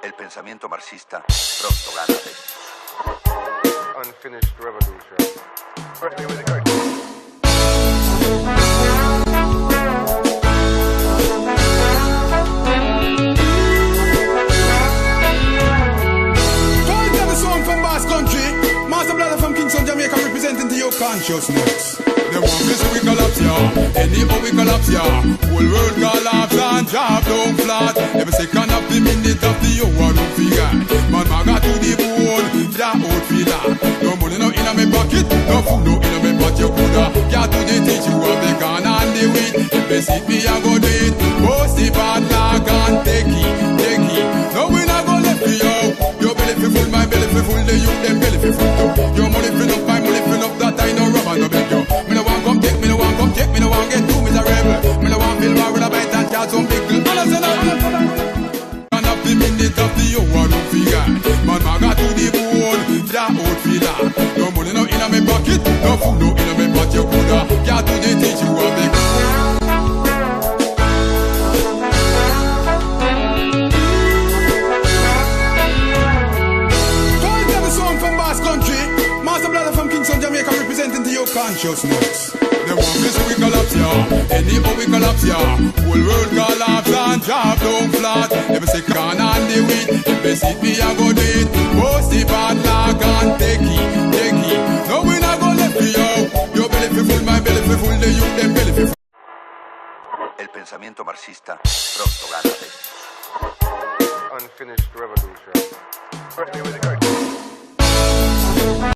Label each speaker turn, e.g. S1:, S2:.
S1: El pensamiento marxista pronto gana.
S2: Unfinished revolution. Firstly with the curtain.
S3: Jamaica representing to your consciousness. They want me so we collapse, yeah. Anyhow we collapse, yeah. Whole world collapse and drop down flat. Every second of the minute of the hour, don't forget. Man, maga to the bone, flat out for that. No money no in my pocket, no food no in my pot. You coulda got to the teach you have the gun and the weed. If they see me, I go do it. Post the bad luck and take it. No we not go left you. Your belly fi full, my belly fi full. The youth them belly fi full too. Your money fi up, my money fi up. That I no rubber no beg you. Me no want come take, me no want come take, me no want get too miserable. Me no want feel war with a bite and chat some big girl. And I say no. And up the minute of the hour, don't forget. Man, maga to the bone, flat out for that. No money no in my pocket, no food no in my pot. You coulda got to the teach you have the. Jamaica representing to your consciousness. They want me so we collapse, yeah. Anyhow we collapse, yeah. Whole world collapse and drop down flat. Every second and the weed. If they see me, I go do it. Post the bad luck and take it. No we not go left you. Your belly fi full, my belly fi full. The youth them belly fi full.
S1: El pensamiento marxista pronto gana.
S2: Unfinished revolution. Firstly with the curtain.